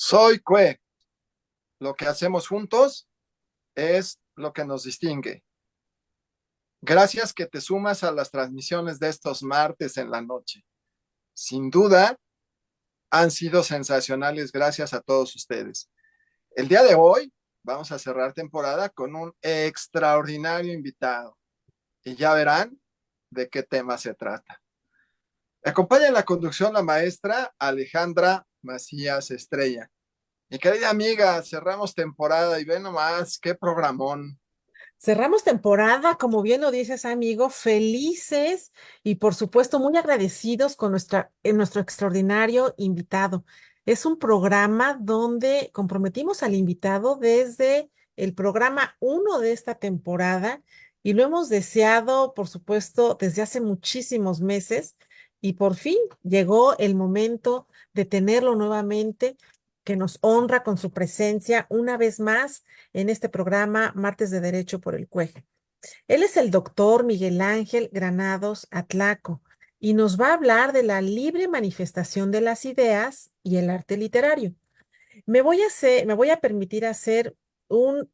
Soy Cue. Lo que hacemos juntos es lo que nos distingue. Gracias que te sumas a las transmisiones de estos martes en la noche. Sin duda, han sido sensacionales gracias a todos ustedes. El día de hoy vamos a cerrar temporada con un extraordinario invitado y ya verán de qué tema se trata. Me acompaña en la conducción la maestra Alejandra Macías Estrella. Mi querida amiga, cerramos temporada y ve nomás qué programón. Cerramos temporada, como bien lo dices, amigo, felices y por supuesto muy agradecidos con nuestro extraordinario invitado. Es un programa donde comprometimos al invitado desde el programa uno de esta temporada y lo hemos deseado, por supuesto, desde hace muchísimos meses y por fin llegó el momento de tenerlo nuevamente, que nos honra con su presencia una vez más en este programa Martes de Derecho por el CUEG. Él es el doctor Miguel Ángel Granados Atlaco y nos va a hablar de la libre manifestación de las ideas y el arte literario. Me voy a permitir hacer un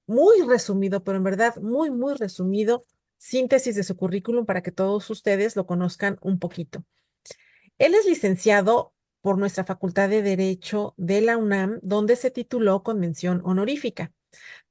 muy resumido, pero en verdad muy resumido, síntesis de su currículum para que todos ustedes lo conozcan un poquito. Él es licenciado por nuestra Facultad de Derecho de la UNAM, donde se tituló con mención honorífica.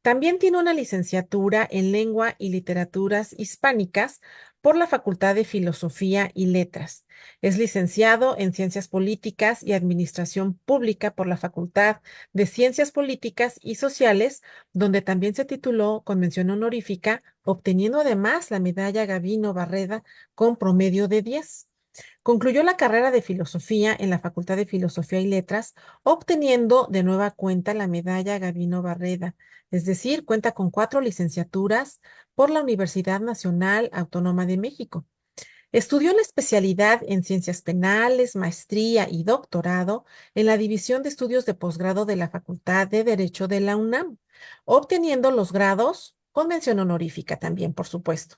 También tiene una licenciatura en Lengua y Literaturas Hispánicas por la Facultad de Filosofía y Letras. Es licenciado en Ciencias Políticas y Administración Pública por la Facultad de Ciencias Políticas y Sociales, donde también se tituló con mención honorífica, obteniendo además la medalla Gavino Barreda con promedio de 10. Concluyó la carrera de filosofía en la Facultad de Filosofía y Letras, obteniendo de nueva cuenta la medalla Gavino Barreda, es decir, cuenta con 4 licenciaturas por la Universidad Nacional Autónoma de México. Estudió la especialidad en ciencias penales, maestría y doctorado en la División de Estudios de Posgrado de la Facultad de Derecho de la UNAM, obteniendo los grados con mención honorífica también, por supuesto.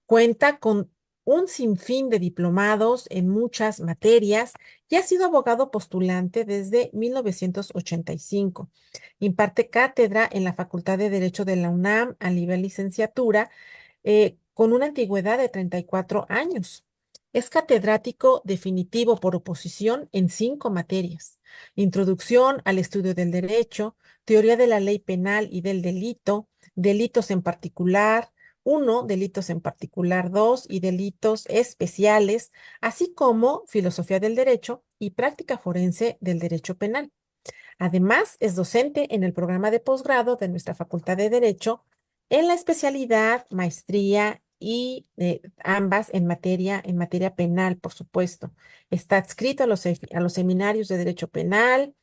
Cuenta con un sinfín de diplomados en muchas materias y ha sido abogado postulante desde 1985. Imparte cátedra en la Facultad de Derecho de la UNAM a nivel licenciatura, con una antigüedad de 34 años. Es catedrático definitivo por oposición en 5 materias: Introducción al estudio del derecho, Teoría de la ley penal y del delito, Delitos en particular, uno, Delitos en particular 2 y Delitos especiales, así como Filosofía del Derecho y Práctica Forense del Derecho Penal. Además, es docente en el programa de posgrado de nuestra Facultad de Derecho en la especialidad, maestría y ambas en materia penal, por supuesto. Está adscrito a los seminarios de Derecho Penal,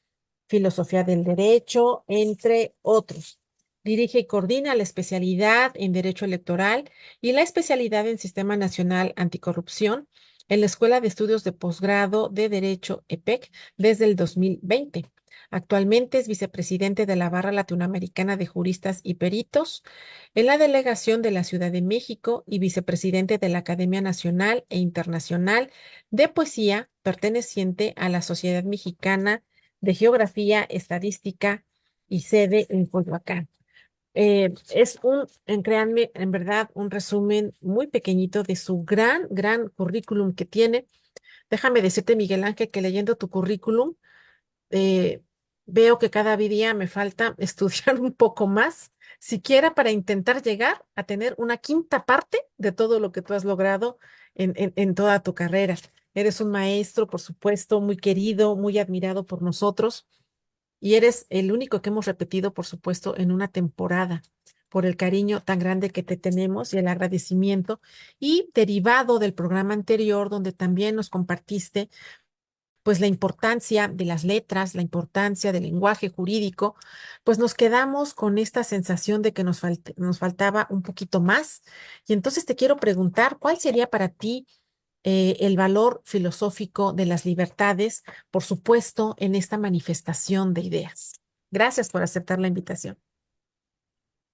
Filosofía del Derecho, entre otros. Dirige y coordina la especialidad en Derecho Electoral y la especialidad en Sistema Nacional Anticorrupción en la Escuela de Estudios de Posgrado de Derecho EPEC desde el 2020. Actualmente es vicepresidente de la Barra Latinoamericana de Juristas y Peritos en la delegación de la Ciudad de México y vicepresidente de la Academia Nacional e Internacional de Poesía, perteneciente a la Sociedad Mexicana de Geografía, Estadística y sede en Coyoacán. Créanme, en verdad, un resumen muy pequeñito de su gran currículum que tiene. Déjame decirte, Miguel Ángel, que leyendo tu currículum, eh, veo que cada día me falta estudiar un poco más, siquiera para intentar llegar a tener una quinta parte de todo lo que tú has logrado en toda tu carrera. Eres un maestro, por supuesto, muy querido, muy admirado por nosotros y eres el único que hemos repetido, por supuesto, en una temporada por el cariño tan grande que te tenemos y el agradecimiento, y derivado del programa anterior donde también nos compartiste pues la importancia de las letras, la importancia del lenguaje jurídico, pues nos quedamos con esta sensación de que nos faltaba un poquito más. Y entonces te quiero preguntar, ¿cuál sería para ti el valor filosófico de las libertades, por supuesto, en esta manifestación de ideas? Gracias por aceptar la invitación.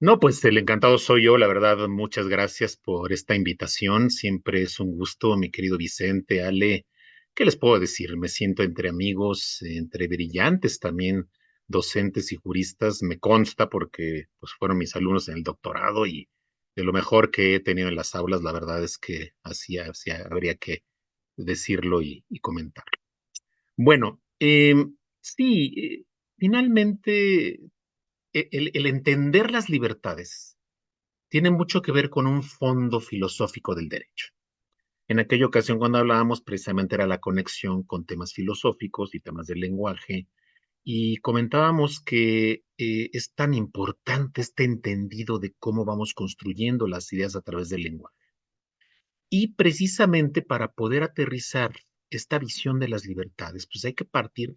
No, pues el encantado soy yo, la verdad, muchas gracias por esta invitación. Siempre es un gusto, mi querido Vicente, Ale, ¿qué les puedo decir? Me siento entre amigos, entre brillantes también, docentes y juristas, me consta porque pues, fueron mis alumnos en el doctorado y de lo mejor que he tenido en las aulas, la verdad es que así habría que decirlo y comentarlo. Bueno, sí, finalmente el entender las libertades tiene mucho que ver con un fondo filosófico del derecho. En aquella ocasión, cuando hablábamos, precisamente era la conexión con temas filosóficos y temas del lenguaje, y comentábamos que es tan importante este entendido de cómo vamos construyendo las ideas a través del lenguaje. Y precisamente para poder aterrizar esta visión de las libertades, pues hay que partir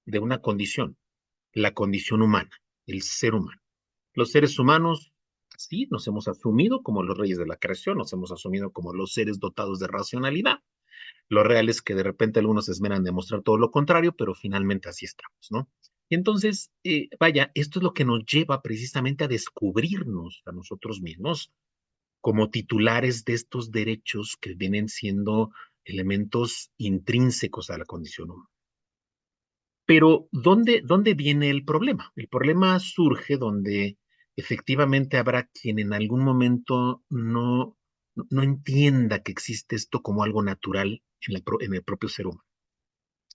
de una condición, la condición humana, el ser humano. Los seres humanos, así nos hemos asumido como los reyes de la creación, nos hemos asumido como los seres dotados de racionalidad. Lo real es que de repente algunos se esmeran de mostrar todo lo contrario, pero finalmente así estamos, ¿no? Y entonces, vaya, esto es lo que nos lleva precisamente a descubrirnos a nosotros mismos como titulares de estos derechos que vienen siendo elementos intrínsecos a la condición humana. Pero, ¿dónde viene el problema? El problema surge donde efectivamente habrá quien en algún momento no entienda que existe esto como algo natural en el propio ser humano.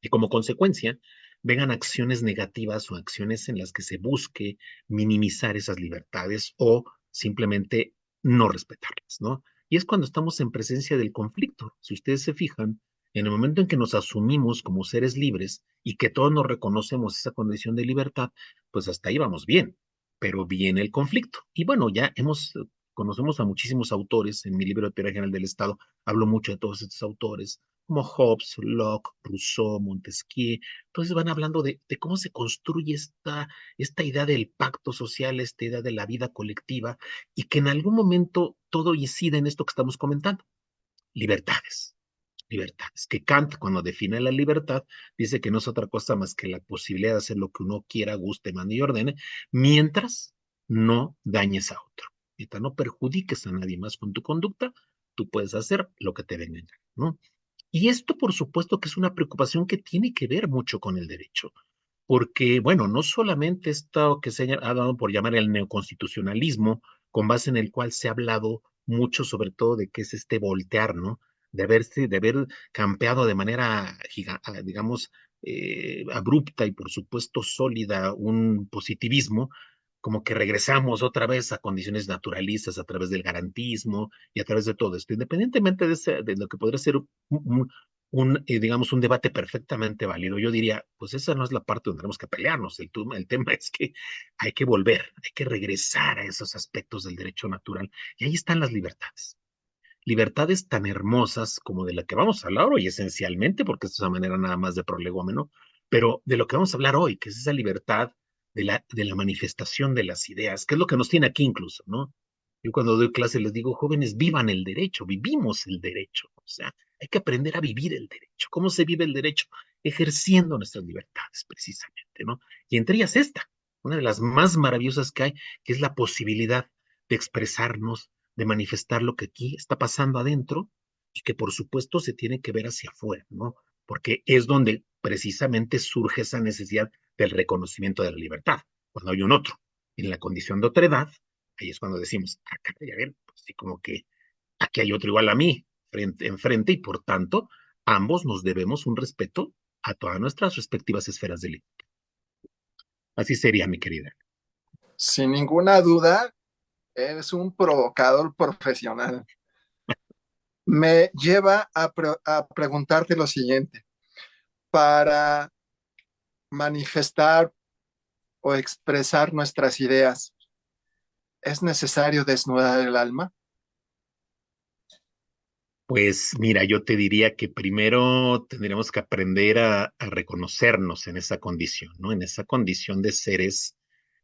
Y como consecuencia, vengan acciones negativas o acciones en las que se busque minimizar esas libertades o simplemente no respetarlas, ¿no? Y es cuando estamos en presencia del conflicto. Si ustedes se fijan, en el momento en que nos asumimos como seres libres y que todos nos reconocemos esa condición de libertad, pues hasta ahí vamos bien, pero viene el conflicto. Y bueno, conocemos a muchísimos autores, en mi libro de Teoría General del Estado hablo mucho de todos estos autores, como Hobbes, Locke, Rousseau, Montesquieu. Entonces van hablando de cómo se construye esta idea del pacto social, esta idea de la vida colectiva, y que en algún momento todo incide en esto que estamos comentando, libertades. Libertades, que Kant cuando define la libertad dice que no es otra cosa más que la posibilidad de hacer lo que uno quiera, guste, mande y ordene, mientras no dañes a otro, mientras no perjudiques a nadie más con tu conducta, tú puedes hacer lo que te venga en gana, ¿no? Y esto, por supuesto, que es una preocupación que tiene que ver mucho con el derecho, porque, bueno, no solamente esto que se ha dado por llamar el neoconstitucionalismo, con base en el cual se ha hablado mucho, sobre todo, de qué es este voltear, ¿no? De haber campeado de manera, digamos, abrupta y, por supuesto, sólida un positivismo, como que regresamos otra vez a condiciones naturalistas a través del garantismo y a través de todo esto, independientemente de lo que podría ser digamos, un debate perfectamente válido. Yo diría, pues esa no es la parte donde tenemos que pelearnos. El tema es que hay que volver, hay que regresar a esos aspectos del derecho natural. Y ahí están las libertades. Libertades tan hermosas como de la que vamos a hablar hoy, esencialmente, porque es una manera nada más de prolegómeno, pero de lo que vamos a hablar hoy, que es esa libertad de la manifestación de las ideas, que es lo que nos tiene aquí incluso, ¿no? Yo cuando doy clase les digo, jóvenes, vivan el derecho, vivimos el derecho, o sea, hay que aprender a vivir el derecho. ¿Cómo se vive el derecho? Ejerciendo nuestras libertades, precisamente, ¿no? Y entre ellas esta, una de las más maravillosas que hay, que es la posibilidad de expresarnos, de manifestar lo que aquí está pasando adentro y que por supuesto se tiene que ver hacia afuera, ¿no? Porque es donde precisamente surge esa necesidad del reconocimiento de la libertad, cuando hay un otro. En la condición de otredad, ahí es cuando decimos, acá, a ver, pues sí, como que aquí hay otro igual a mí, enfrente, y por tanto, ambos nos debemos un respeto a todas nuestras respectivas esferas de libertad. Así sería, mi querida. Sin ninguna duda, eres un provocador profesional. Me lleva a preguntarte lo siguiente. Para manifestar o expresar nuestras ideas, ¿es necesario desnudar el alma? Pues mira, yo te diría que primero tendríamos que aprender a reconocernos en esa condición, ¿no? En esa condición de seres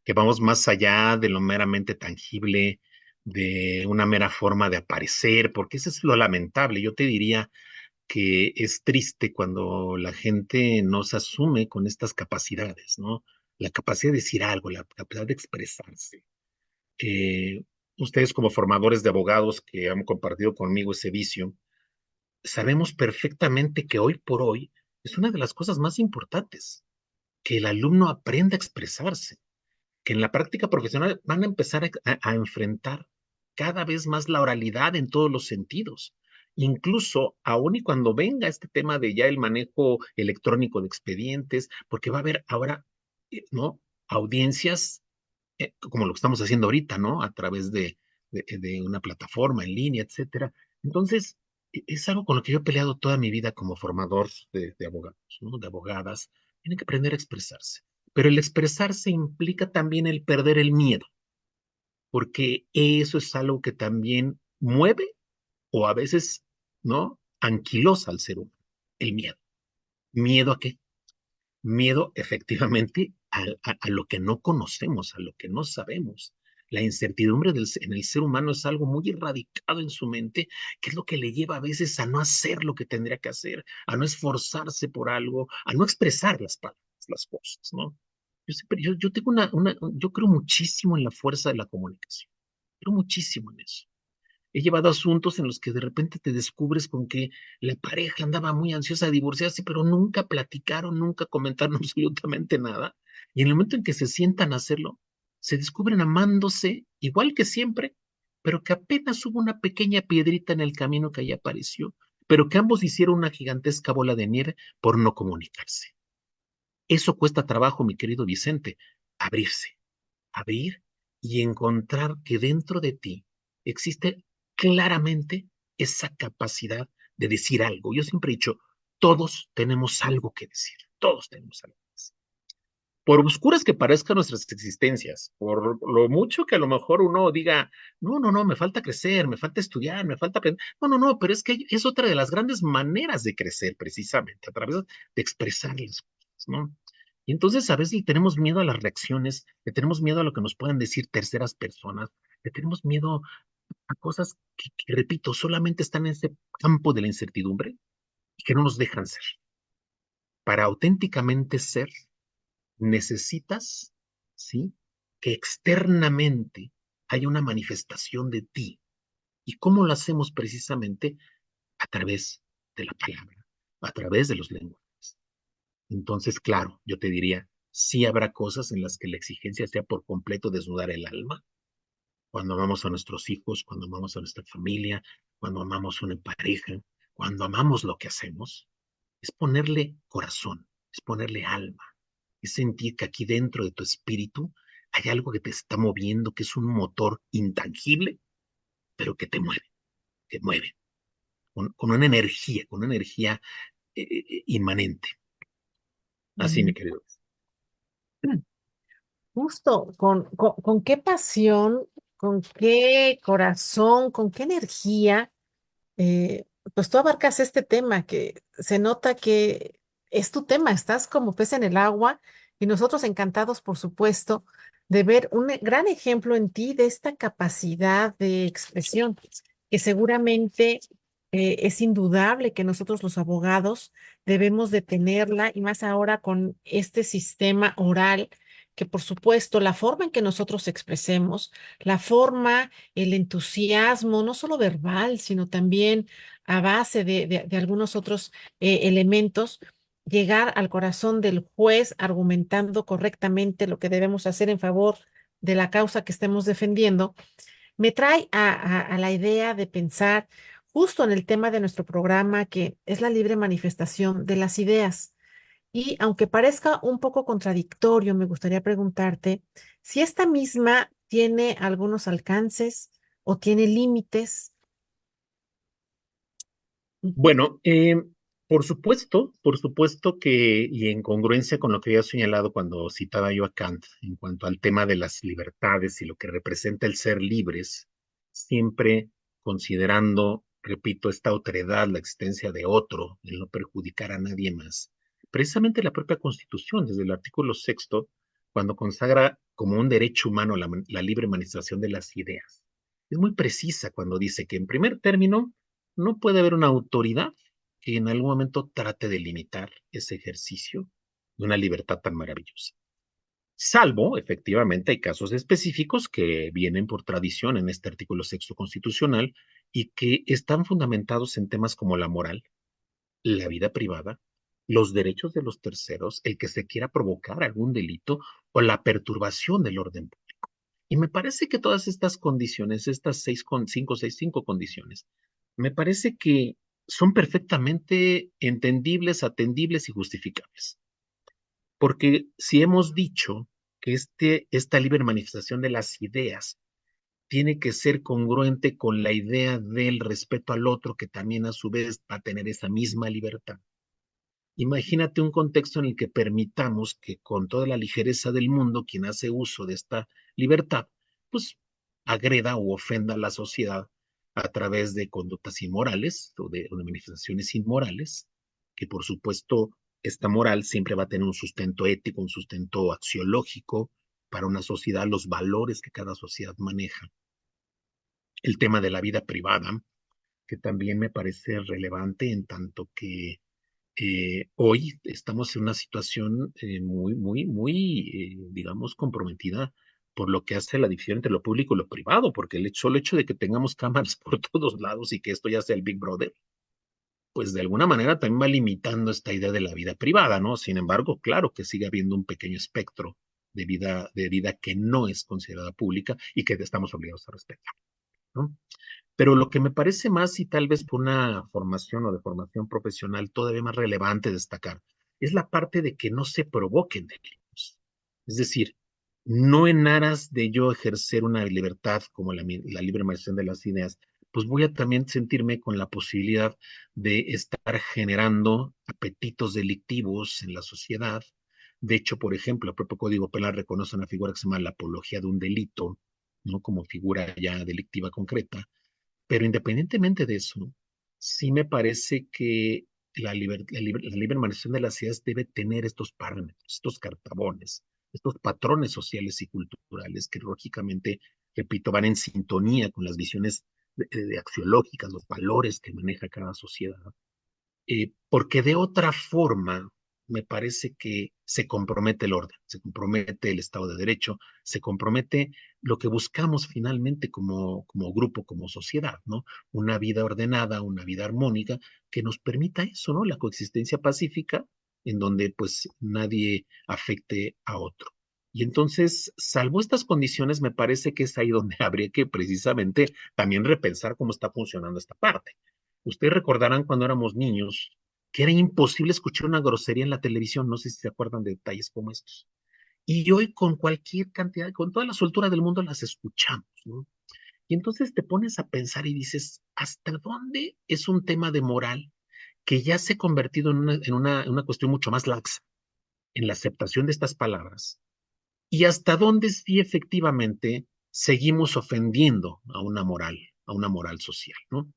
que vamos más allá de lo meramente tangible, de una mera forma de aparecer, porque eso es lo lamentable. Yo te diría que es triste cuando la gente no se asume con estas capacidades, ¿no? La capacidad de decir algo, la capacidad de expresarse. Eh, Ustedes como formadores de abogados que han compartido conmigo ese vicio, sabemos perfectamente que hoy por hoy es una de las cosas más importantes, que el alumno aprenda a expresarse, que en la práctica profesional van a empezar a enfrentar cada vez más la oralidad en todos los sentidos. Incluso aún y cuando venga este tema de ya el manejo electrónico de expedientes, porque va a haber ahora, ¿no? Audiencias como lo que estamos haciendo ahorita, ¿no? A través de una plataforma en línea, etcétera. Entonces, es algo con lo que yo he peleado toda mi vida como formador de abogados, ¿no? De abogadas. Tienen que aprender a expresarse. Pero el expresarse implica también el perder el miedo, porque eso es algo que también mueve o a veces, ¿no? Anquilosa al ser humano. El miedo. ¿Miedo a qué? Miedo efectivamente a lo que no conocemos, a lo que no sabemos. La incertidumbre en el ser humano es algo muy erradicado en su mente, que es lo que le lleva a veces a no hacer lo que tendría que hacer, a no esforzarse por algo, a no expresar las palabras, las cosas, ¿no? Yo tengo yo creo muchísimo en la fuerza de la comunicación, creo muchísimo en eso. He llevado asuntos en los que de repente te descubres con que la pareja andaba muy ansiosa de divorciarse, pero nunca platicaron, nunca comentaron absolutamente nada. Y en el momento en que se sientan a hacerlo, se descubren amándose igual que siempre, pero que apenas hubo una pequeña piedrita en el camino que ahí apareció, pero que ambos hicieron una gigantesca bola de nieve por no comunicarse. Eso cuesta trabajo, mi querido Vicente, abrirse, abrir y encontrar que dentro de ti existe claramente esa capacidad de decir algo. Yo siempre he dicho, todos tenemos algo que decir, todos tenemos algo que decir. Por oscuras que parezcan nuestras existencias, por lo mucho que a lo mejor uno diga, no, no, no, me falta crecer, me falta estudiar, me falta aprender. No, no, no, pero es que es otra de las grandes maneras de crecer, precisamente, a través de expresar las cosas, ¿no? Y entonces a veces le tenemos miedo a las reacciones, le tenemos miedo a lo que nos puedan decir terceras personas, le tenemos miedo a cosas que, repito, solamente están en ese campo de la incertidumbre y que no nos dejan ser. Para auténticamente ser, necesitas, ¿sí? Que externamente haya una manifestación de ti. ¿Y cómo lo hacemos precisamente? A través de la palabra, a través de los lenguajes. Entonces, claro, yo te diría, sí habrá cosas en las que la exigencia sea por completo desnudar el alma, cuando amamos a nuestros hijos, cuando amamos a nuestra familia, cuando amamos una pareja, cuando amamos lo que hacemos, es ponerle corazón, es ponerle alma, es sentir que aquí dentro de tu espíritu hay algo que te está moviendo, que es un motor intangible, pero que mueve, con una energía inmanente. Así, mi Ujú. querido. Justo, con qué pasión, con qué corazón, con qué energía, pues tú abarcas este tema que se nota que es tu tema, estás como pez en el agua y nosotros encantados, por supuesto, de ver un gran ejemplo en ti de esta capacidad de expresión, que seguramente es indudable que nosotros los abogados debemos de tenerla y más ahora con este sistema oral, que por supuesto la forma en que nosotros expresemos, la forma, el entusiasmo, no solo verbal, sino también a base de algunos otros elementos, llegar al corazón del juez argumentando correctamente lo que debemos hacer en favor de la causa que estemos defendiendo, me trae a la idea de pensar justo en el tema de nuestro programa, que es la libre manifestación de las ideas. Y aunque parezca un poco contradictorio, me gustaría preguntarte si esta misma tiene algunos alcances o tiene límites. Ujú. Bueno, por supuesto que, y en congruencia con lo que había señalado cuando citaba yo a Kant en cuanto al tema de las libertades y lo que representa el ser libres, siempre considerando, repito, esta otredad, la existencia de otro, el no perjudicar a nadie más. Precisamente la propia Constitución, desde el artículo sexto, cuando consagra como un derecho humano la libre manifestación de las ideas, es muy precisa cuando dice que en primer término, no puede haber una autoridad que en algún momento trate de limitar ese ejercicio de una libertad tan maravillosa. Salvo, efectivamente, hay casos específicos que vienen por tradición en este artículo sexto constitucional y que están fundamentados en temas como la moral, la vida privada, los derechos de los terceros, el que se quiera provocar algún delito o la perturbación del orden público. Y me parece que todas estas condiciones, estas 5 condiciones, me parece que son perfectamente entendibles, atendibles y justificables. Porque si hemos dicho que esta libre manifestación de las ideas tiene que ser congruente con la idea del respeto al otro, que también a su vez va a tener esa misma libertad. Imagínate un contexto en el que permitamos que con toda la ligereza del mundo, quien hace uso de esta libertad, pues agreda o ofenda a la sociedad a través de conductas inmorales o de manifestaciones inmorales, que por supuesto esta moral siempre va a tener un sustento ético, un sustento axiológico para una sociedad, los valores que cada sociedad maneja. El tema de la vida privada, que también me parece relevante en tanto que hoy estamos en una situación digamos, comprometida por lo que hace la división entre lo público y lo privado, porque el solo hecho de que tengamos cámaras por todos lados y que esto ya sea el Big Brother, pues de alguna manera también va limitando esta idea de la vida privada, ¿no? Sin embargo, claro que sigue habiendo un pequeño espectro de vida que no es considerada pública y que estamos obligados a respetar, ¿no? Pero lo que me parece más, y tal vez por una formación o de formación profesional todavía más relevante destacar, es la parte de que no se provoquen delitos. Es decir, no en aras de yo ejercer una libertad como la libre manifestación de las ideas, pues voy a también sentirme con la posibilidad de estar generando apetitos delictivos en la sociedad. De hecho, por ejemplo, el propio Código Penal reconoce una figura que se llama la apología de un delito, ¿no? Como figura ya delictiva concreta, pero independientemente de eso, sí me parece que la libre manifestación de las ideas debe tener estos parámetros, estos cartabones, estos patrones sociales y culturales que lógicamente, repito, van en sintonía con las visiones axiológicas, los valores que maneja cada sociedad, porque de otra forma me parece que se compromete el orden, se compromete el Estado de Derecho, se compromete lo que buscamos finalmente como grupo, como sociedad, ¿no? Una vida ordenada, una vida armónica que nos permita eso, ¿no? La coexistencia pacífica en donde pues nadie afecte a otro. Y entonces, salvo estas condiciones, me parece que es ahí donde habría que precisamente también repensar cómo está funcionando esta parte. Ustedes recordarán cuando éramos niños que era imposible escuchar una grosería en la televisión, no sé si se acuerdan de detalles como estos. Y hoy con cualquier cantidad, con toda la soltura del mundo las escuchamos, ¿no? Y entonces te pones a pensar y dices, ¿hasta dónde es un tema de moral que ya se ha convertido en una cuestión mucho más laxa en la aceptación de estas palabras? ¿Y hasta dónde sí efectivamente seguimos ofendiendo a una moral social, ¿no?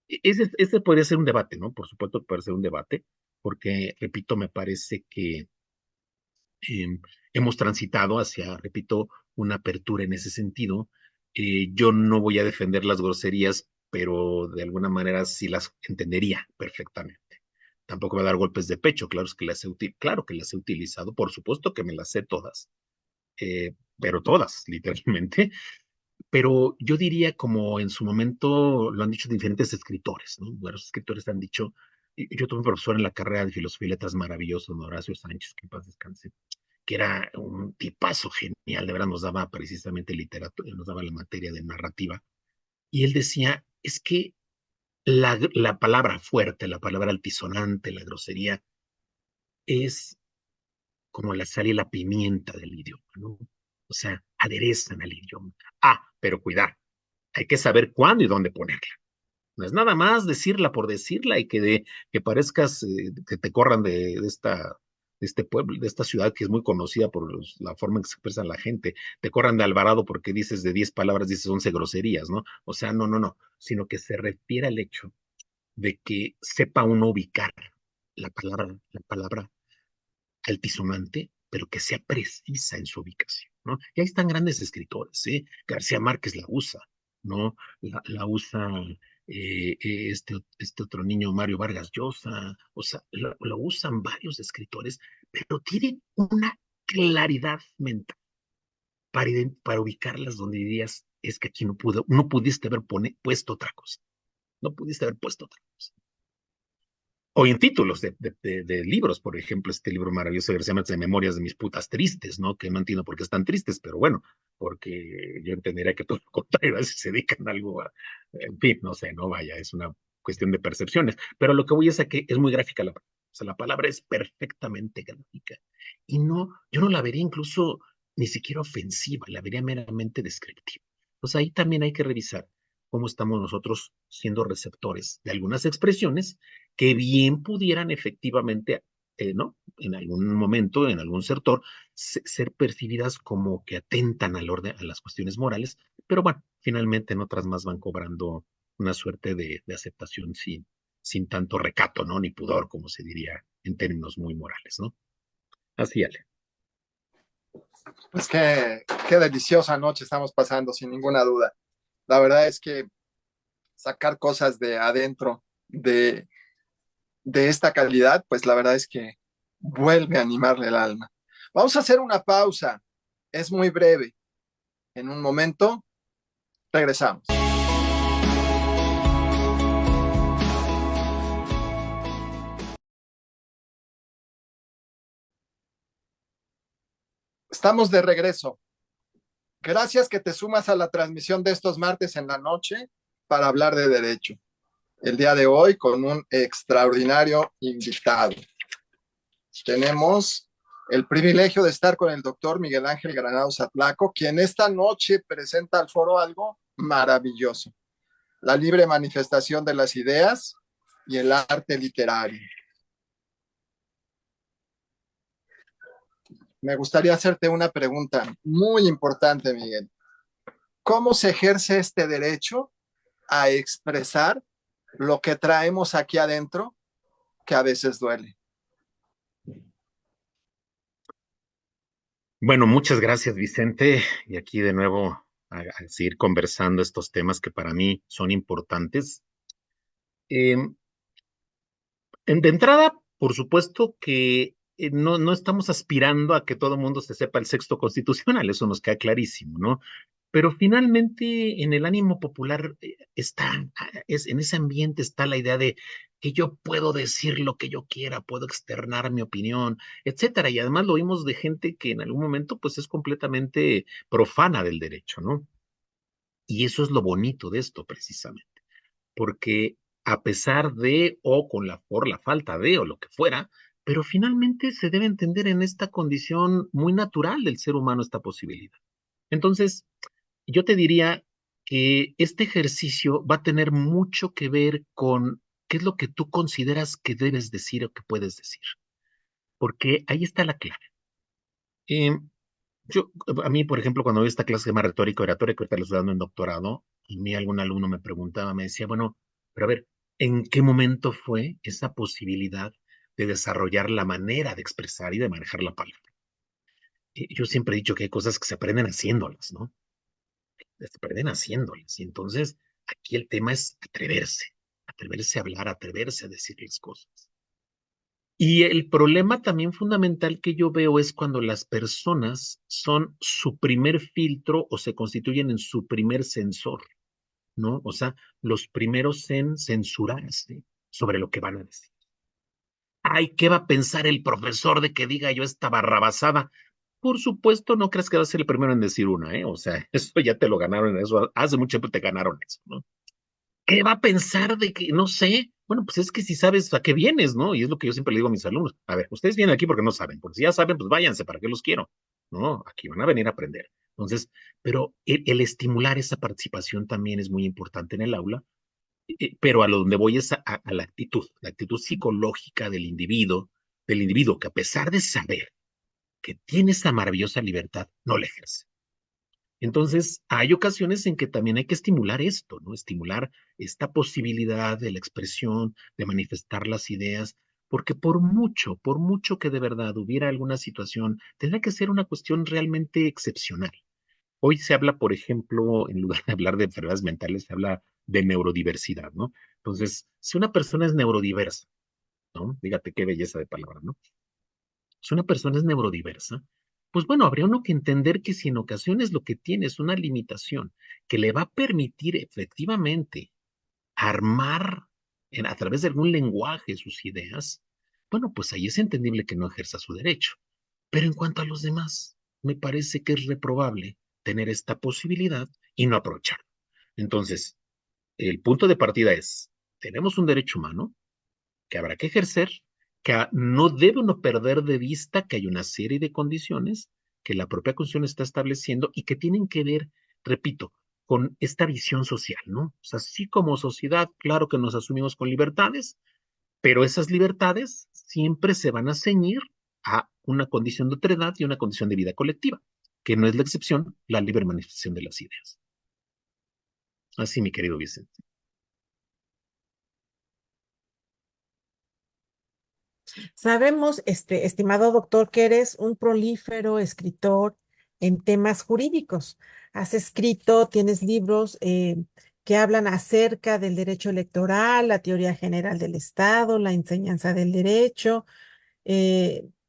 Ese podría ser un debate, ¿no? Por supuesto que puede ser un debate, porque, repito, me parece que eh, hemos transitado hacia, repito, una apertura en ese sentido. Yo no voy a defender las groserías, pero de alguna manera sí las entendería perfectamente. Tampoco voy a dar golpes de pecho, claro que las he utilizado, por supuesto que me las sé todas, pero todas, literalmente. Pero yo diría, como en su momento lo han dicho diferentes escritores, ¿no? Varios escritores han dicho, yo tuve un profesor en la carrera de Filosofía y Letras maravilloso, don Horacio Sánchez, que en paz descanse, que era un tipazo genial, de verdad nos daba precisamente literatura, nos daba la materia de narrativa, y él decía, es que la palabra fuerte, la palabra altisonante, la grosería, es como la sal y la pimienta del idioma, ¿no? O sea, aderezan al idioma. Ah, pero cuidado, hay que saber cuándo y dónde ponerla. No es nada más decirla por decirla y que parezcas que te corran de este pueblo, de esta ciudad que es muy conocida por la forma en que se expresa la gente. Te corran de Alvarado porque dices de 10 palabras, dices 11 groserías, ¿no? O sea, no, no, no, sino que se refiere al hecho de que sepa uno ubicar la palabra altisonante, pero que sea precisa en su ubicación, ¿no? Y ahí están grandes escritores, ¿eh? García Márquez la usa, ¿no? La usa este otro niño, Mario Vargas Llosa, o sea, lo usan varios escritores, pero tienen una claridad mental para ubicarlas donde dirías, es que aquí no pudiste haber puesto otra cosa. No pudiste haber puesto otra cosa. O en títulos de libros, por ejemplo, este libro maravilloso que se llama de Memorias de mis putas tristes, ¿no? Que no entiendo por qué están tristes, pero bueno, porque yo entendería que todo lo contrario, si se dedican a algo, en fin, no sé, no vaya, es una cuestión de percepciones. Pero lo que voy es a que es muy gráfica la palabra. O sea, la palabra es perfectamente gráfica. Y no, yo no la vería incluso ni siquiera ofensiva, la vería meramente descriptiva. Pues ahí también hay que revisar cómo estamos nosotros siendo receptores de algunas expresiones que bien pudieran efectivamente, ¿no? En algún momento, en algún sector, ser percibidas como que atentan al orden, a las cuestiones morales, pero bueno, finalmente en otras más van cobrando una suerte de aceptación sin tanto recato, ¿no? Ni pudor, como se diría en términos muy morales, ¿no? Así, Ale. Pues qué deliciosa noche estamos pasando, sin ninguna duda. La verdad es que sacar cosas de adentro de esta calidad, pues la verdad es que vuelve a animarle el alma. Vamos a hacer una pausa, es muy breve. En un momento regresamos. Estamos de regreso. Gracias que te sumas a la transmisión de estos martes en la noche para hablar de derecho. El día de hoy con un extraordinario invitado. Tenemos el privilegio de estar con el doctor Miguel Ángel Granados Atlaco, quien esta noche presenta al foro algo maravilloso: la libre manifestación de las ideas y el arte literario. Me gustaría hacerte una pregunta muy importante, Miguel. ¿Cómo se ejerce este derecho a expresar lo que traemos aquí adentro, que a veces duele? Bueno, muchas gracias, Vicente. Y aquí de nuevo a seguir conversando estos temas que para mí son importantes. Eh, de entrada, por supuesto que no estamos aspirando a que todo el mundo se sepa el sexto constitucional, eso nos queda clarísimo, ¿no? Pero finalmente en el ánimo popular en ese ambiente está la idea de que yo puedo decir lo que yo quiera, puedo externar mi opinión, etcétera. Y además lo oímos de gente que en algún momento pues es completamente profana del derecho, ¿no? Y eso es lo bonito de esto precisamente, porque a pesar de o por la falta de o lo que fuera, pero finalmente se debe entender en esta condición muy natural del ser humano esta posibilidad. Entonces, yo te diría que este ejercicio va a tener mucho que ver con qué es lo que tú consideras que debes decir o que puedes decir, porque ahí está la clave. Eh, a mí, por ejemplo, cuando doy esta clase de más retórica, oratoria, que ahorita lo estoy dando en doctorado, y algún alumno me preguntaba, me decía, bueno, pero a ver, ¿en qué momento fue esa posibilidad de desarrollar la manera de expresar y de manejar la palabra? Yo siempre he dicho que hay cosas que se aprenden haciéndolas, ¿no? Se aprenden haciéndolas. Y entonces, aquí el tema es atreverse a hablar, atreverse a decir las cosas. Y el problema también fundamental que yo veo es cuando las personas son su primer filtro o se constituyen en su primer censor, ¿no? O sea, los primeros en censurarse sobre lo que van a decir. Ay, ¿qué va a pensar el profesor de que diga yo esta barrabasada? Por supuesto, no creas que va a ser el primero en decir una, ¿eh? O sea, eso ya te lo ganaron, eso hace mucho tiempo te ganaron eso, ¿no? ¿Qué va a pensar de que, no sé? Bueno, pues es que si sabes a qué vienes, ¿no? Y es lo que yo siempre le digo a mis alumnos. A ver, ustedes vienen aquí porque no saben, porque si ya saben, pues váyanse, ¿para qué los quiero? No, aquí van a venir a aprender. Entonces, pero el estimular esa participación también es muy importante en el aula, pero a lo donde voy es a la actitud psicológica del individuo que a pesar de saber que tiene esa maravillosa libertad, no la ejerce. Entonces, hay ocasiones en que también hay que estimular esto, ¿no? Estimular esta posibilidad de la expresión, de manifestar las ideas, porque por mucho que de verdad hubiera alguna situación, tendrá que ser una cuestión realmente excepcional. Hoy se habla, por ejemplo, en lugar de hablar de enfermedades mentales, se habla de neurodiversidad, ¿no? Entonces, si una persona es neurodiversa, ¿no? Fíjate qué belleza de palabra, ¿no? Si una persona es neurodiversa, pues bueno, habría uno que entender que si en ocasiones lo que tiene es una limitación que le va a permitir efectivamente armar a través de algún lenguaje sus ideas, bueno, pues ahí es entendible que no ejerza su derecho. Pero en cuanto a los demás, me parece que es reprobable tener esta posibilidad y no aprovecharlo. Entonces, el punto de partida es, tenemos un derecho humano que habrá que ejercer, que no debe uno perder de vista que hay una serie de condiciones que la propia Constitución está estableciendo y que tienen que ver, repito, con esta visión social, ¿no? O sea, sí como sociedad, claro que nos asumimos con libertades, pero esas libertades siempre se van a ceñir a una condición de otredad y una condición de vida colectiva, que no es la excepción, la libre manifestación de las ideas. Así, mi querido Vicente. Sabemos, estimado doctor, que eres un prolífero escritor en temas jurídicos. Has escrito, tienes libros que hablan acerca del derecho electoral, la teoría general del Estado, la enseñanza del derecho.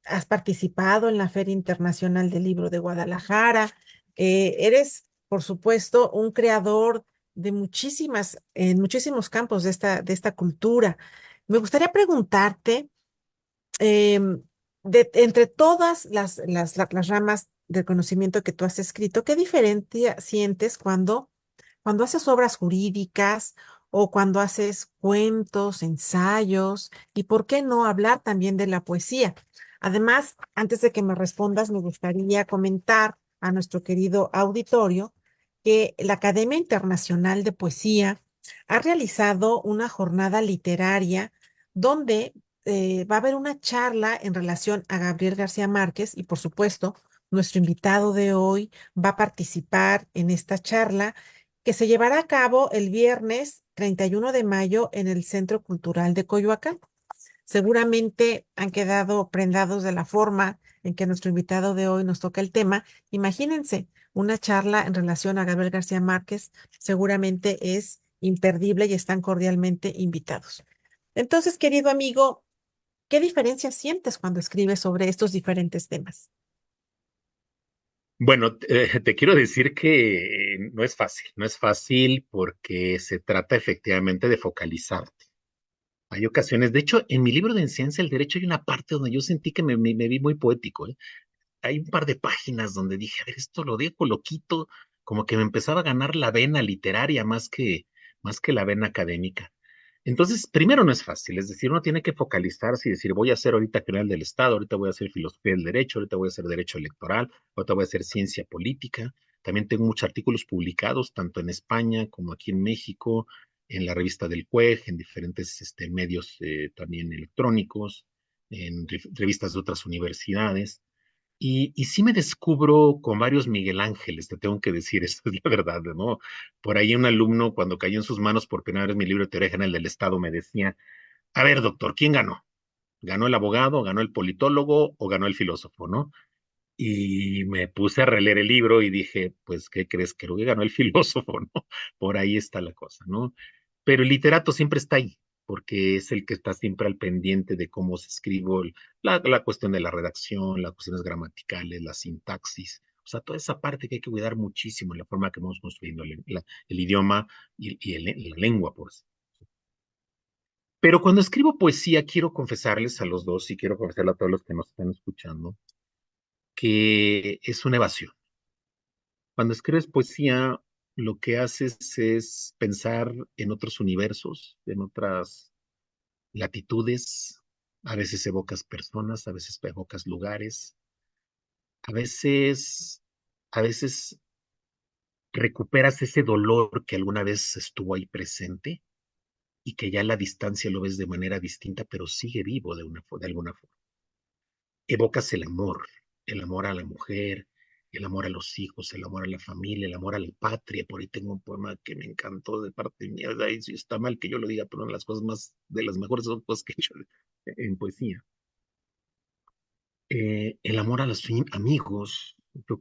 Has participado en la Feria Internacional del Libro de Guadalajara. Eres, por supuesto, un creador de en muchísimos campos de esta cultura. Me gustaría preguntarte em, entre todas las ramas del conocimiento que tú has escrito, ¿qué diferencia sientes cuando haces obras jurídicas o cuando haces cuentos, ensayos? ¿Y por qué no hablar también de la poesía? Además, antes de que me respondas, me gustaría comentar a nuestro querido auditorio que la Academia Internacional de Poesía ha realizado una jornada literaria donde va a haber una charla en relación a Gabriel García Márquez y por supuesto, nuestro invitado de hoy va a participar en esta charla que se llevará a cabo el viernes 31 de mayo en el Centro Cultural de Coyoacán. Seguramente han quedado prendados de la forma en que nuestro invitado de hoy nos toca el tema. Imagínense, una charla en relación a Gabriel García Márquez seguramente es imperdible y están cordialmente invitados. Entonces, querido amigo, ¿qué diferencia sientes cuando escribes sobre estos diferentes temas? Bueno, te quiero decir que no es fácil porque se trata efectivamente de focalizarte. Hay ocasiones, de hecho, en mi libro de Enseñanza del Derecho hay una parte donde yo sentí que me vi muy poético, ¿eh? Hay un par de páginas donde dije, a ver, esto lo digo loquito, como que me empezaba a ganar la vena literaria más que la vena académica. Entonces, primero no es fácil, es decir, uno tiene que focalizarse y decir, voy a hacer ahorita general del Estado, ahorita voy a hacer filosofía del derecho, ahorita voy a hacer derecho electoral, ahorita voy a hacer ciencia política. También tengo muchos artículos publicados, tanto en España como aquí en México, en la revista del CUEG, en diferentes medios también electrónicos, en revistas de otras universidades. Y sí me descubro con varios Miguel Ángeles, te tengo que decir, esto es la verdad, ¿no? Por ahí un alumno, cuando cayó en sus manos por primera vez mi libro de Teoría General del Estado, me decía, a ver, doctor, ¿quién ganó? ¿Ganó el abogado, ganó el politólogo o ganó el filósofo, no? Y me puse a releer el libro y dije, pues, ¿qué crees? Creo que ganó el filósofo, ¿no? Por ahí está la cosa, ¿no? Pero el literato siempre está ahí, porque es el que está siempre al pendiente de cómo se escribo, la cuestión de la redacción, las cuestiones gramaticales, la sintaxis, o sea, toda esa parte que hay que cuidar muchísimo en la forma que vamos construyendo el idioma la lengua, por así. Pero cuando escribo poesía, quiero confesarles a los dos y quiero confesarle a todos los que nos están escuchando que es una evasión. Cuando escribes poesía, lo que haces es pensar en otros universos, en otras latitudes, a veces evocas personas, a veces evocas lugares, a veces, a veces recuperas ese dolor que alguna vez estuvo ahí presente y que ya a la distancia lo ves de manera distinta, pero sigue vivo de alguna forma. Evocas el amor a la mujer, el amor a los hijos, el amor a la familia, el amor a la patria. Por ahí tengo un poema que me encantó de parte mía. Ahí sí está mal que yo lo diga, pero una de las cosas más, de las mejores cosas que he hecho en poesía. El amor a los amigos. Yo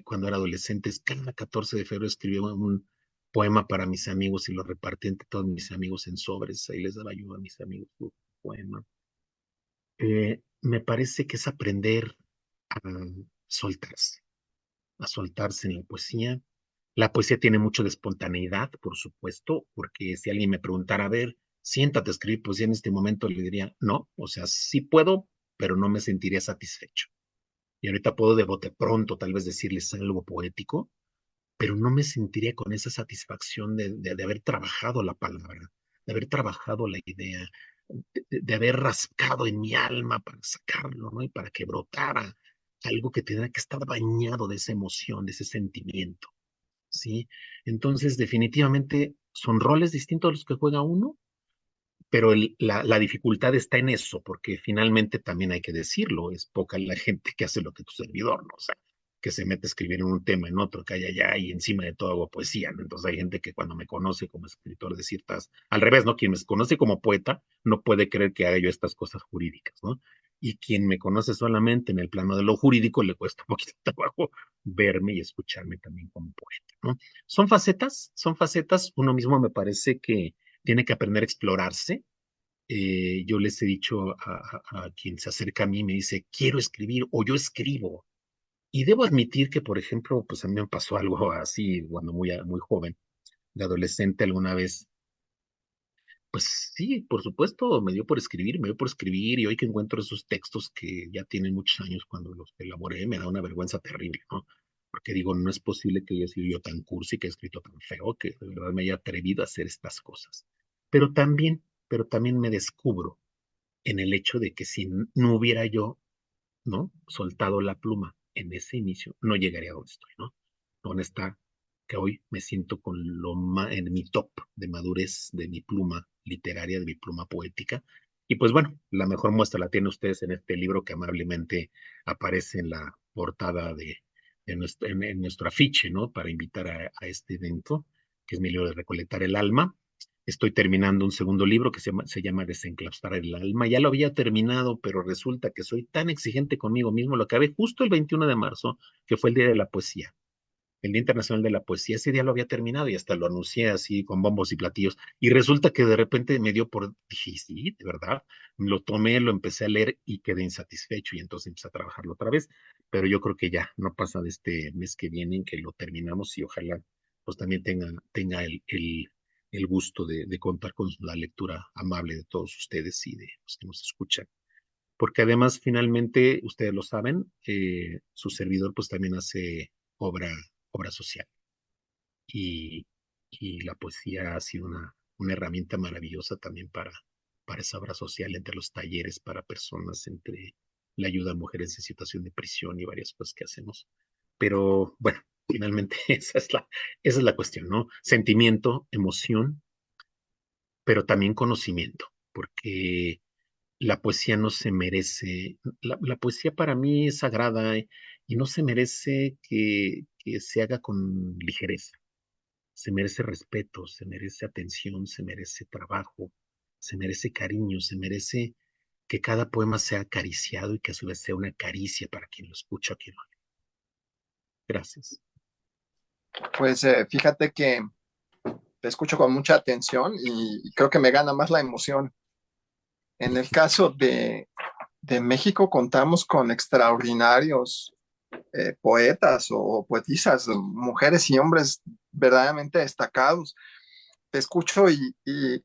cuando era adolescente, cada 14 de febrero escribía un poema para mis amigos y lo repartí entre todos mis amigos en sobres. Ahí les daba yo a mis amigos su poema. Me parece que es aprender a, soltarse, a soltarse en la poesía. La poesía tiene mucho de espontaneidad, por supuesto, porque si alguien me preguntara, a ver, siéntate a escribir poesía en este momento, le diría, no, o sea, sí puedo, pero no me sentiría satisfecho. Y ahorita puedo de bote pronto tal vez decirles algo poético, pero no me sentiría con esa satisfacción de haber trabajado la palabra, de haber trabajado la idea, de haber rascado en mi alma para sacarlo, ¿no? Y para que brotara algo que tenga que estar bañado de esa emoción, de ese sentimiento, ¿sí? Entonces, definitivamente son roles distintos a los que juega uno, pero la dificultad está en eso, porque finalmente también hay que decirlo, es poca la gente que hace lo que tu servidor, ¿no? O sea, que se mete a escribir en un tema, en otro, que hay allá, y encima de todo hago poesía, ¿no? Entonces hay gente que cuando me conoce como escritor de ciertas, al revés, ¿no? Quien me conoce como poeta no puede creer que haga yo estas cosas jurídicas, ¿no? Y quien me conoce solamente en el plano de lo jurídico le cuesta un poquito de trabajo verme y escucharme también como poeta, ¿no? Son facetas, uno mismo me parece que tiene que aprender a explorarse. Yo les he dicho a quien se acerca a mí, me dice, quiero escribir o yo escribo. Y debo admitir que, por ejemplo, pues a mí me pasó algo así cuando muy joven, de adolescente alguna vez. Pues sí, por supuesto, me dio por escribir y hoy que encuentro esos textos que ya tienen muchos años cuando los elaboré, me da una vergüenza terrible, ¿no? Porque digo, no es posible que haya sido yo tan cursi, que he escrito tan feo, que de verdad me haya atrevido a hacer estas cosas. Pero también, pero también me descubro en el hecho de que si no hubiera yo, ¿no? Soltado la pluma en ese inicio, no llegaría a donde estoy, ¿no? Donde está que hoy me siento con en mi top de madurez de mi pluma literaria, de mi pluma poética. Y pues bueno, la mejor muestra la tienen ustedes en este libro que amablemente aparece en la portada en nuestro afiche, ¿no? Para invitar a este evento, que es mi libro de Recolectar el Alma. Estoy terminando un segundo libro que se llama Desenclaustrar el alma. Ya lo había terminado, pero resulta que soy tan exigente conmigo mismo. Lo acabé justo el 21 de marzo, que fue el Día de la Poesía, el Día Internacional de la Poesía. Ese día lo había terminado y hasta lo anuncié así con bombos y platillos. Y resulta que de repente me dio por, dije, sí, de verdad. Lo tomé, lo empecé a leer y quedé insatisfecho y entonces empecé a trabajarlo otra vez. Pero yo creo que ya no pasa de este mes que viene en que lo terminamos y ojalá pues también tenga el gusto de contar con la lectura amable de todos ustedes y de los que nos escuchan. Porque además, finalmente, ustedes lo saben, su servidor pues también hace obra, obra social. Y, y la poesía ha sido una herramienta maravillosa también para esa obra social, entre los talleres para personas, entre la ayuda a mujeres en situación de prisión y varias cosas que hacemos. Pero bueno, finalmente esa es la cuestión, ¿no? Sentimiento, emoción, pero también conocimiento, porque la poesía no se merece, la poesía para mí es sagrada y no se merece que se haga con ligereza. Se merece respeto, se merece atención, se merece trabajo, se merece cariño, se merece que cada poema sea acariciado y que a su vez sea una caricia para quien lo escucha o quien lo lee. Gracias. Pues fíjate que te escucho con mucha atención y creo que me gana más la emoción. En el caso de México contamos con extraordinarios poetas o poetisas, mujeres y hombres verdaderamente destacados. Te escucho y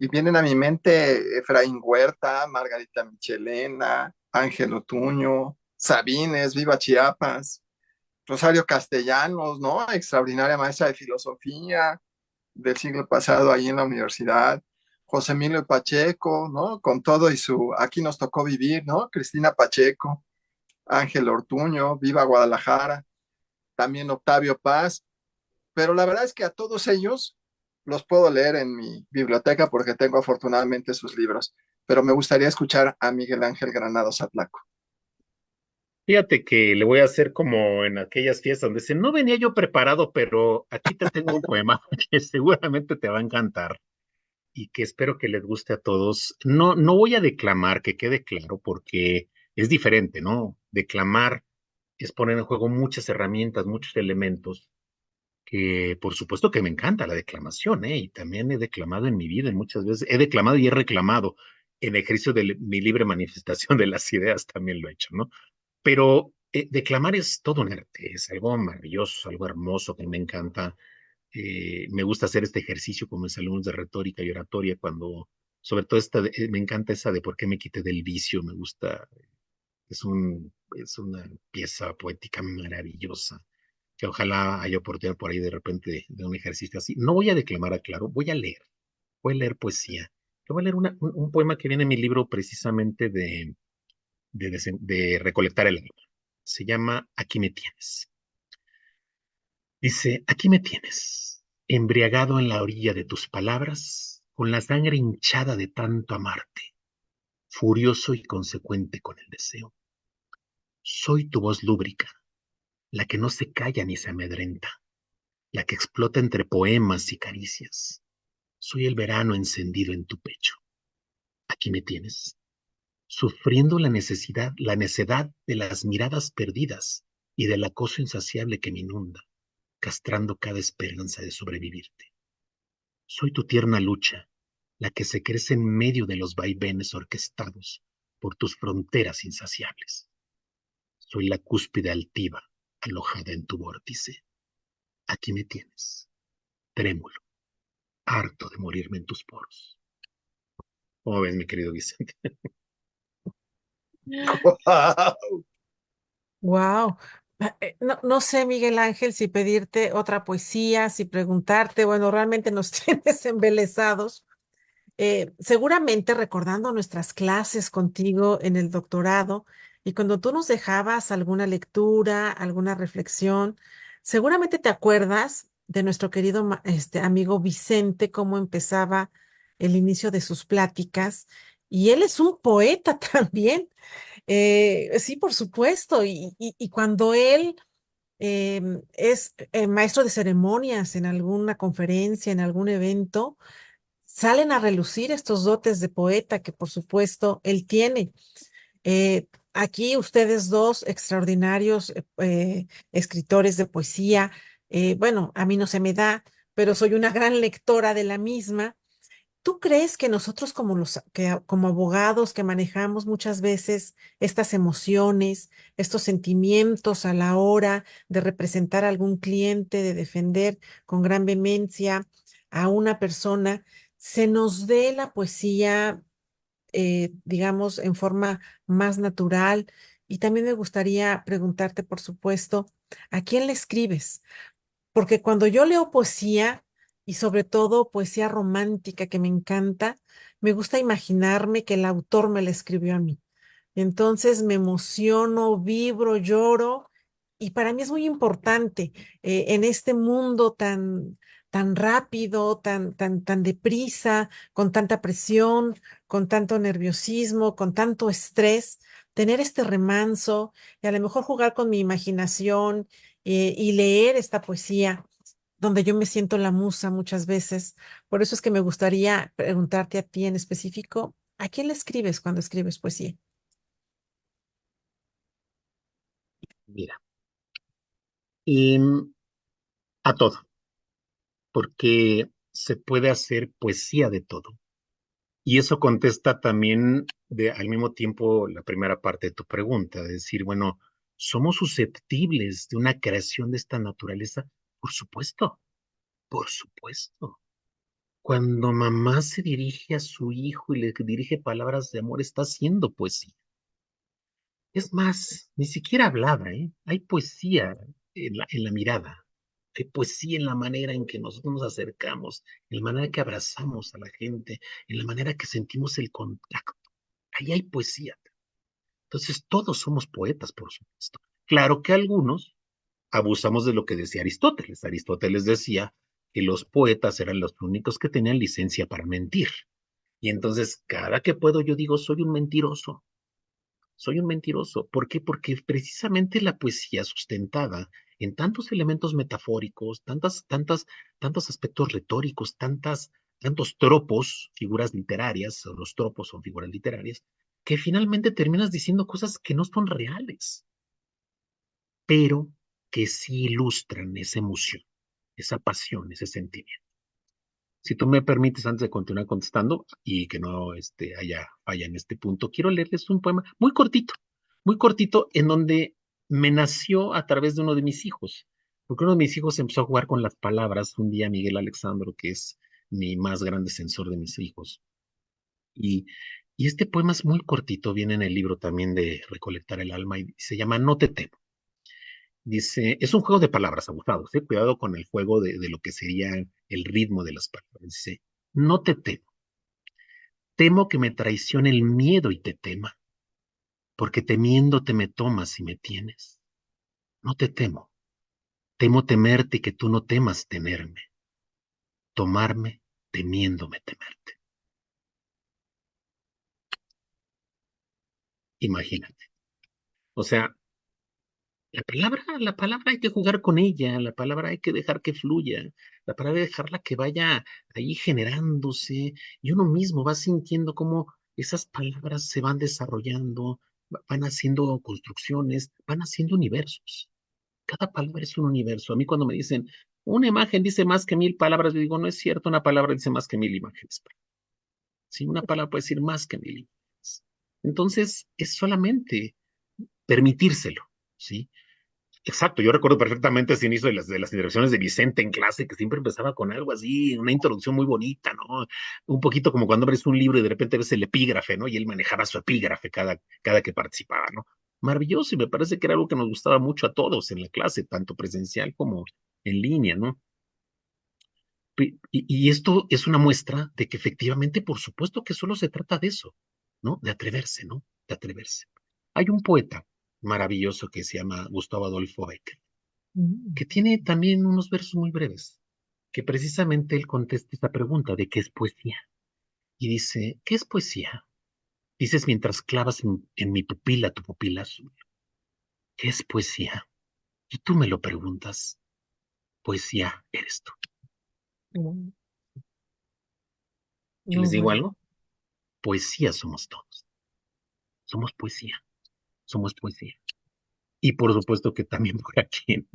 vienen a mi mente Efraín Huerta, Margarita Michelena, Ángel Otuño, Sabines, Viva Chiapas, Rosario Castellanos, ¿no? Extraordinaria maestra de filosofía del siglo pasado ahí en la universidad. José Emilio Pacheco, ¿no? Con todo y su Aquí nos tocó vivir, ¿no? Cristina Pacheco, Ángel Ortuño, Viva Guadalajara, también Octavio Paz, pero la verdad es que a todos ellos los puedo leer en mi biblioteca porque tengo afortunadamente sus libros, pero me gustaría escuchar a Miguel Ángel Granados Atlaco. Fíjate que le voy a hacer como en aquellas fiestas donde dice, no venía yo preparado, pero aquí te tengo un poema que seguramente te va a encantar y que espero que les guste a todos. No, no voy a declamar, que quede claro, porque es diferente, ¿no? Declamar es poner en juego muchas herramientas, muchos elementos, que por supuesto que me encanta la declamación, ¿eh? Y también he declamado en mi vida, y muchas veces he declamado y he reclamado. En ejercicio de mi libre manifestación de las ideas también lo he hecho, ¿no? Pero declamar es todo un arte, es algo maravilloso, algo hermoso que me encanta. Me gusta hacer este ejercicio con mis alumnos de retórica y oratoria cuando, sobre todo me encanta esa de por qué me quité del vicio, me gusta, es una pieza poética maravillosa, que ojalá haya oportunidad por ahí de repente de un ejercicio así. No voy a declamar, aclaro, voy a leer poesía. Yo voy a leer un poema que viene en mi libro precisamente de recolectar el alma. Se llama Aquí me tienes. Dice, aquí me tienes, embriagado en la orilla de tus palabras, con la sangre hinchada de tanto amarte, furioso y consecuente con el deseo. Soy tu voz lúbrica, la que no se calla ni se amedrenta, la que explota entre poemas y caricias. Soy el verano encendido en tu pecho. Aquí me tienes, sufriendo la necedad de las miradas perdidas y del acoso insaciable que me inunda, castrando cada esperanza de sobrevivirte. Soy tu tierna lucha, la que se crece en medio de los vaivenes orquestados por tus fronteras insaciables. Soy la cúspide altiva, alojada en tu vórtice. Aquí me tienes, trémulo, harto de morirme en tus poros. ¿Cómo ves, mi querido Vicente? Wow. No, no sé, Miguel Ángel, si pedirte otra poesía, si preguntarte, bueno, realmente nos tienes embelesados. Seguramente recordando nuestras clases contigo en el doctorado y cuando tú nos dejabas alguna lectura, alguna reflexión, seguramente te acuerdas de nuestro querido amigo Vicente, cómo empezaba el inicio de sus pláticas. Y él es un poeta también. Sí, por supuesto. Y cuando él es maestro de ceremonias en alguna conferencia, en algún evento, salen a relucir estos dotes de poeta que por supuesto él tiene. Aquí ustedes dos extraordinarios escritores de poesía, bueno, a mí no se me da, pero soy una gran lectora de la misma. ¿Tú crees que nosotros como abogados que manejamos muchas veces estas emociones, estos sentimientos a la hora de representar a algún cliente, de defender con gran vehemencia a una persona, se nos dé la poesía, digamos, en forma más natural? Y también me gustaría preguntarte, por supuesto, ¿a quién le escribes? Porque cuando yo leo poesía, y sobre todo poesía romántica que me encanta, me gusta imaginarme que el autor me la escribió a mí. Entonces me emociono, vibro, lloro, y para mí es muy importante en este mundo tan rápido, tan deprisa, con tanta presión, con tanto nerviosismo, con tanto estrés, tener este remanso y a lo mejor jugar con mi imaginación y leer esta poesía donde yo me siento la musa muchas veces. Por eso es que me gustaría preguntarte a ti en específico, ¿a quién le escribes cuando escribes poesía? Mira, em, a todo, porque se puede hacer poesía de todo. Y eso contesta también al mismo tiempo la primera parte de tu pregunta, de decir, bueno, ¿somos susceptibles de una creación de esta naturaleza? Por supuesto, por supuesto. Cuando mamá se dirige a su hijo y le dirige palabras de amor, está haciendo poesía. Es más, ni siquiera hablada, ¿eh? Hay poesía en la mirada, hay poesía en la manera en que nosotros nos acercamos, en la manera que abrazamos a la gente, en la manera que sentimos el contacto. Ahí hay poesía. Entonces, todos somos poetas, por supuesto. Claro que algunos abusamos de lo que decía Aristóteles. Aristóteles decía que los poetas eran los únicos que tenían licencia para mentir. Y entonces, cada que puedo, yo digo, soy un mentiroso. Soy un mentiroso. ¿Por qué? Porque precisamente la poesía sustentada en tantos elementos metafóricos, tantos aspectos retóricos, tantos tropos, figuras literarias, o los tropos son figuras literarias, que finalmente terminas diciendo cosas que no son reales, pero que sí ilustran esa emoción, esa pasión, ese sentimiento. Si tú me permites, antes de continuar contestando y que no haya falla en este punto, quiero leerles un poema muy cortito, en donde me nació a través de uno de mis hijos, porque uno de mis hijos empezó a jugar con las palabras un día, Miguel Alexandro, que es mi más grande censor de mis hijos. Y, y este poema es muy cortito, viene en el libro también de Recolectar el alma y se llama No te temo. Dice, es un juego de palabras, abusados, cuidado con el juego de lo que sería el ritmo de las palabras. Dice, no te temo, temo que me traicione el miedo y te tema, porque temiéndote me tomas y me tienes. No te temo, temo temerte y que tú no temas tenerme, tomarme temiéndome temerte. Imagínate. O sea, la palabra hay que jugar con ella, la palabra hay que dejar que fluya, la palabra hay que dejarla que vaya ahí generándose y uno mismo va sintiendo cómo esas palabras se van desarrollando, van haciendo construcciones, van haciendo universos. Cada palabra es un universo. A mí cuando me dicen, una imagen dice más que 1000 palabras, yo digo, no es cierto, una palabra dice más que 1000 imágenes. Sí, una palabra puede decir más que 1000 imágenes. Entonces, es solamente permitírselo, ¿sí? Exacto, yo recuerdo perfectamente ese inicio de las interacciones de Vicente en clase, que siempre empezaba con algo así, una introducción muy bonita, ¿no? Un poquito como cuando abres un libro y de repente ves el epígrafe, ¿no? Y él manejaba su epígrafe cada que participaba, ¿no? Maravilloso, y me parece que era algo que nos gustaba mucho a todos en la clase, tanto presencial como en línea, ¿no? Y esto es una muestra de que efectivamente, por supuesto que solo se trata de eso, ¿no? De atreverse, ¿no? De atreverse. Hay un poeta maravilloso que se llama Gustavo Adolfo Bécquer, Mm. que tiene también unos versos muy breves, que precisamente él contesta esta pregunta de qué es poesía. Y dice, ¿qué es poesía? Dices mientras clavas en mi pupila tu pupila azul. ¿Qué es poesía? Y tú me lo preguntas, poesía eres tú. Mm. ¿Y No, les digo bueno. algo? Poesía somos todos. Somos poesía. Somos poesía. Y por supuesto que también por aquí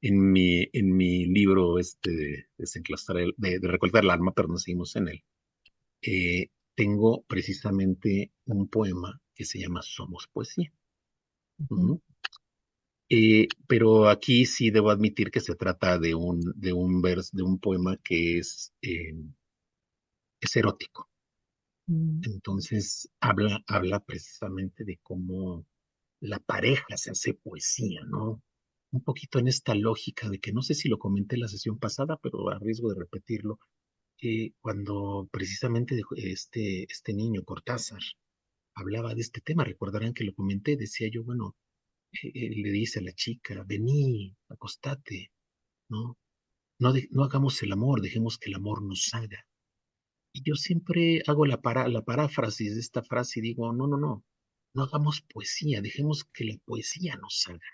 en mi libro de desenclastrar de recolectar el alma, pero no seguimos en él. Tengo precisamente un poema que se llama Somos Poesía. Ujú. Ujú. Pero aquí sí debo admitir que se trata de un poema que es erótico. Mm. Entonces habla precisamente de cómo la pareja se hace poesía, ¿no? Un poquito en esta lógica de que no sé si lo comenté en la sesión pasada, pero a riesgo de repetirlo, que cuando precisamente este niño Cortázar hablaba de este tema, recordarán que lo comenté, decía yo, bueno, le dice a la chica, vení, acostate, ¿no? No hagamos el amor, dejemos que el amor nos haga. Y yo siempre hago la paráfrasis de esta frase y digo, no, no, no, no hagamos poesía, dejemos que la poesía nos haga,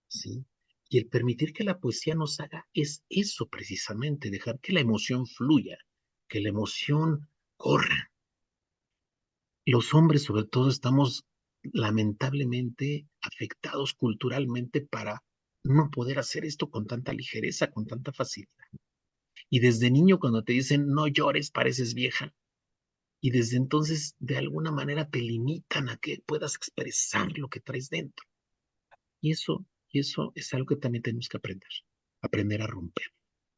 ¿sí? Y el permitir que la poesía nos haga es eso precisamente, dejar que la emoción fluya, que la emoción corra. Los hombres, sobre todo, estamos lamentablemente afectados culturalmente para no poder hacer esto con tanta ligereza, con tanta facilidad. Y desde niño, cuando te dicen no llores, pareces vieja, y desde entonces, de alguna manera, te limitan a que puedas expresar lo que traes dentro. Y eso es algo que también tenemos que aprender a romper,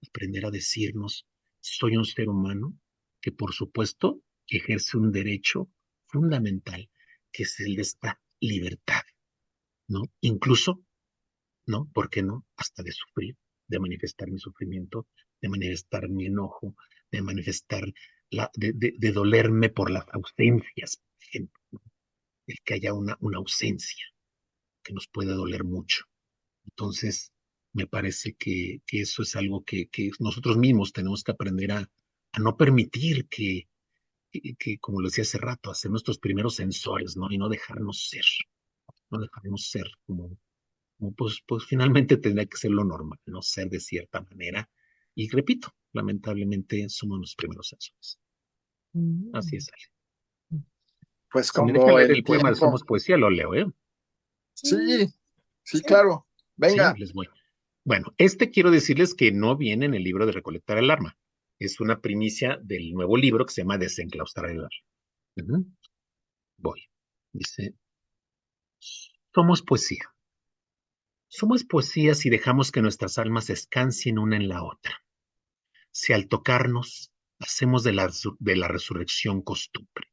aprender a decirnos, soy un ser humano que por supuesto ejerce un derecho fundamental, que es el de esta libertad, ¿no? Incluso, ¿no? ¿Por qué no? Hasta de sufrir, de manifestar mi sufrimiento, de manifestar mi enojo, de manifestar, de dolerme por las ausencias, por ejemplo, el que haya una ausencia que nos puede doler mucho. Entonces, me parece que eso es algo que nosotros mismos tenemos que aprender a no permitir que, como lo decía hace rato, hacer nuestros primeros sensores, ¿no? Y no dejarnos ser, no dejarnos ser como pues finalmente tendría que ser lo normal, no ser de cierta manera. Y repito, lamentablemente somos los primeros sensores. Así Mm. es, Ale. Pues Si me dejan como leer el el poema de tiempo. Somos Poesía, lo leo, ¿eh? Sí, Sí, sí, sí. claro. Sí, Venga, les voy. Bueno, quiero decirles que no viene en el libro de Recolectar el Arma. Es una primicia del nuevo libro que se llama Desenclaustrar el Arma. Ujú. Voy. Dice, somos poesía. Somos poesía si dejamos que nuestras almas descansen una en la otra. Si al tocarnos hacemos de la resurrección costumbre.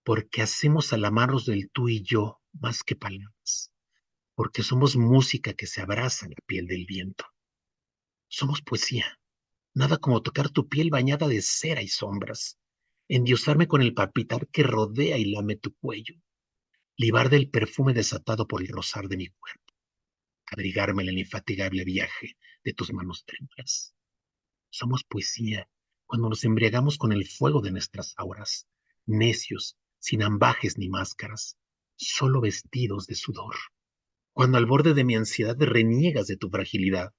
Porque hacemos al amarnos del tú y yo más que palabras. Porque somos música que se abraza en la piel del viento. Somos poesía. Nada como tocar tu piel bañada de cera y sombras. Endiosarme con el palpitar que rodea y lame tu cuello. Libar del perfume desatado por el rozar de mi cuerpo. Abrigarme en el infatigable viaje de tus manos trémulas. Somos poesía cuando nos embriagamos con el fuego de nuestras auras, necios, sin ambajes ni máscaras, solo vestidos de sudor. Cuando al borde de mi ansiedad reniegas de tu fragilidad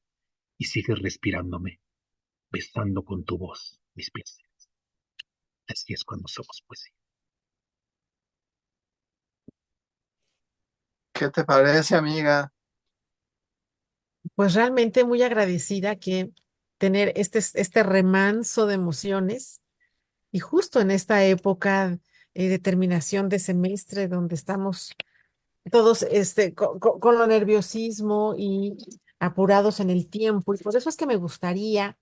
y sigues respirándome, besando con tu voz mis placeres. Así es cuando somos poesía. ¿Qué te parece, amiga? Pues realmente muy agradecida que tener este remanso de emociones y justo en esta época de terminación de semestre donde estamos todos con lo nerviosismo y apurados en el tiempo. Y por eso es que me gustaría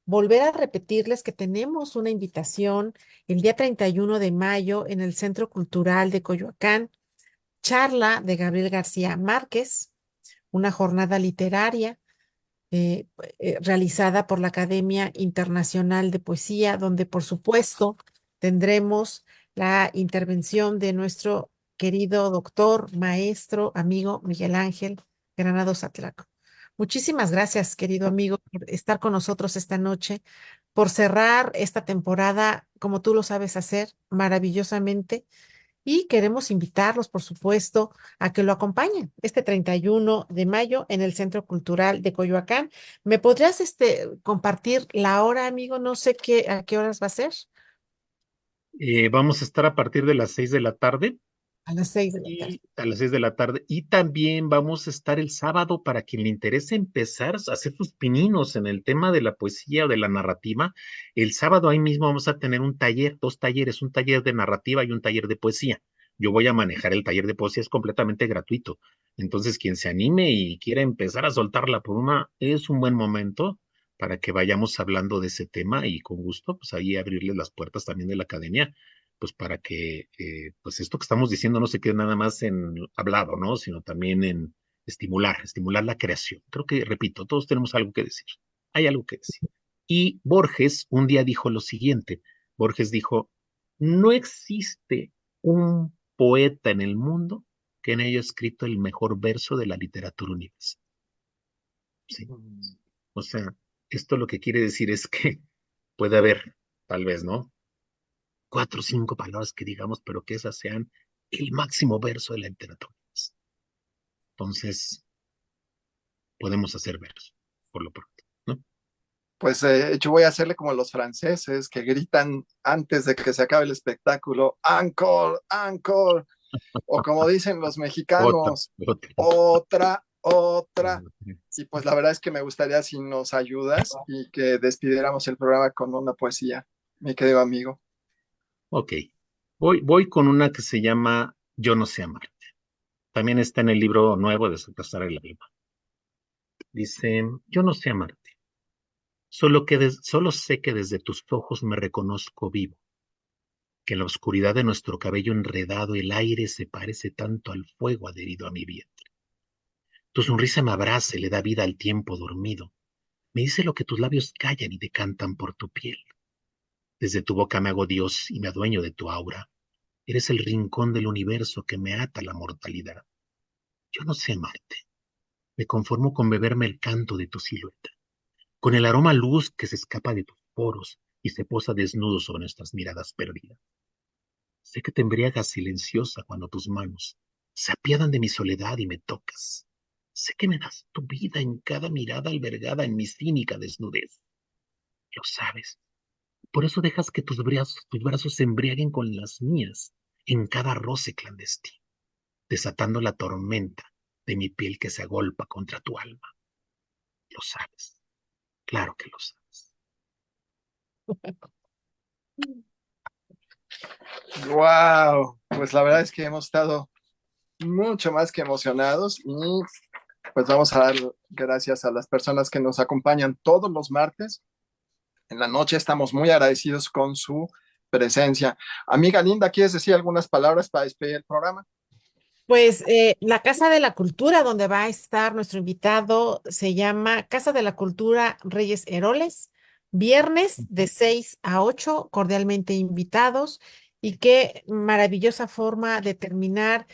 volver a repetirles que tenemos una invitación el día 31 de mayo en el Centro Cultural de Coyoacán, charla de Gabriel García Márquez, una jornada literaria eh, realizada por la Academia Internacional de Poesía, donde por supuesto tendremos la intervención de nuestro querido doctor, maestro, amigo Miguel Ángel Granados Atlaco. Muchísimas gracias, querido amigo, por estar con nosotros esta noche, por cerrar esta temporada, como tú lo sabes hacer, maravillosamente y queremos invitarlos, por supuesto, a que lo acompañen este 31 de mayo en el Centro Cultural de Coyoacán. ¿Me podrías compartir la hora, amigo? No sé a qué horas va a ser. Vamos a estar a partir de las 6 de la tarde A las 6 de la tarde. y a las 6 de la tarde. Y también vamos a estar el sábado para quien le interese empezar a hacer sus pininos en el tema de la poesía o de la narrativa. El sábado ahí mismo vamos a tener un taller, dos talleres, un taller de narrativa y un taller de poesía. Yo voy a manejar el taller de poesía, es completamente gratuito. Entonces, quien se anime y quiera empezar a soltar la pluma, es un buen momento para que vayamos hablando de ese tema y con gusto, pues ahí abrirles las puertas también de la academia pues para que pues esto que estamos diciendo no se quede nada más en hablado, ¿no? Sino también en estimular la creación. Creo que, repito, todos tenemos algo que decir. Hay algo que decir. Y Borges un día dijo lo siguiente. Borges dijo, no existe un poeta en el mundo que no haya escrito el mejor verso de la literatura universal. ¿Sí? O sea, esto lo que quiere decir es que puede haber, tal vez, ¿no? 4 o 5 palabras que digamos, pero que esas sean el máximo verso de la literatura. Entonces, podemos hacer verso, por lo pronto, ¿no? Pues yo voy a hacerle como los franceses que gritan antes de que se acabe el espectáculo, encore, encore, o como dicen los Otra, mexicanos, otra. otra, otra. Y pues la verdad es que me gustaría si nos ayudas y que despidiéramos el programa con una poesía, mi querido amigo. Ok. Voy con una que se llama Yo no sé amarte. También está en el libro nuevo de Secuestrar el alma. Dice, yo no sé amarte. Solo sé que desde tus ojos me reconozco vivo, que en la oscuridad de nuestro cabello enredado el aire se parece tanto al fuego adherido a mi vientre. Tu sonrisa me abraza y le da vida al tiempo dormido. Me dice lo que tus labios callan y decantan por tu piel. Desde tu boca me hago Dios y me adueño de tu aura. Eres el rincón del universo que me ata a la mortalidad. Yo no sé amarte. Me conformo con beberme el canto de tu silueta, con el aroma a luz que se escapa de tus poros y se posa desnudo sobre nuestras miradas perdidas. Sé que te embriagas silenciosa cuando tus manos se apiadan de mi soledad y me tocas. Sé que me das tu vida en cada mirada albergada en mi cínica desnudez. Lo sabes. Por eso dejas que tus brazos se embriaguen con las mías en cada roce clandestino, desatando la tormenta de mi piel que se agolpa contra tu alma. Lo sabes. Claro que lo sabes. Wow, pues la verdad es que hemos estado mucho más que emocionados y Pues vamos a dar gracias a las personas que nos acompañan todos los martes. En la noche estamos muy agradecidos con su presencia. Amiga linda, ¿quieres decir algunas palabras para despedir el programa? Pues la Casa de la Cultura, donde va a estar nuestro invitado, se llama Casa de la Cultura Reyes Heroles, viernes de 6 a 8, cordialmente invitados. Y qué maravillosa forma de terminar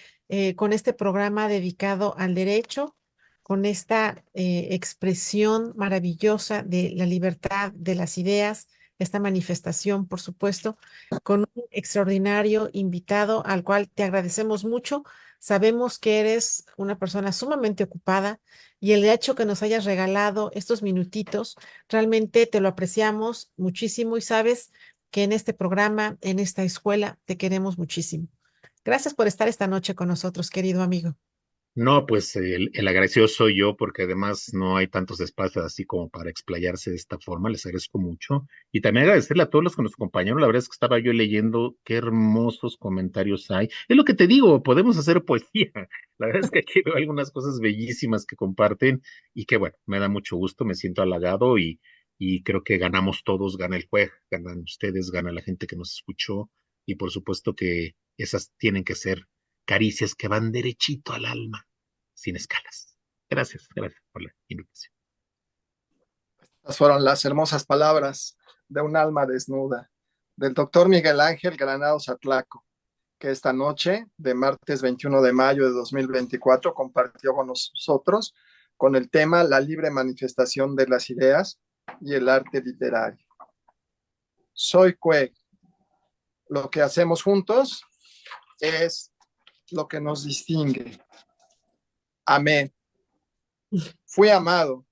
con este programa dedicado al derecho, con esta expresión maravillosa de la libertad de las ideas, esta manifestación, por supuesto, con un extraordinario invitado al cual te agradecemos mucho. Sabemos que eres una persona sumamente ocupada y el hecho que nos hayas regalado estos minutitos, realmente te lo apreciamos muchísimo y sabes que en este programa, en esta escuela, te queremos muchísimo. Gracias por estar esta noche con nosotros, querido amigo. No, pues el agradecido soy yo porque además no hay tantos espacios así como para explayarse de esta forma. Les agradezco mucho. Y también agradecerle a todos los que nos acompañaron. La verdad es que estaba yo leyendo qué hermosos comentarios hay. Es lo que te digo, podemos hacer poesía. La verdad es que aquí veo algunas cosas bellísimas que comparten y que bueno, me da mucho gusto, me siento halagado y creo que ganamos todos, gana el juez, ganan ustedes, gana la gente que nos escuchó y por supuesto que esas tienen que ser caricias que van derechito al alma, sin escalas. Gracias, gracias por la invitación. Estas fueron las hermosas palabras de un alma desnuda del doctor Miguel Ángel Granados Atlaco, que esta noche, de martes 21 de mayo de 2024, compartió con nosotros con el tema La libre manifestación de las ideas y el arte literario. Soy Cue. Lo que hacemos juntos es lo que nos distingue. Amén. Fui amado.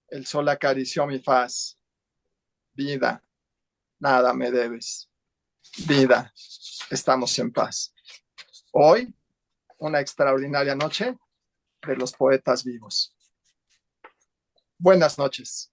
El sol acarició mi faz. Vida, nada me debes. Vida, estamos en paz. Hoy, una extraordinaria noche de los poetas vivos. Buenas noches.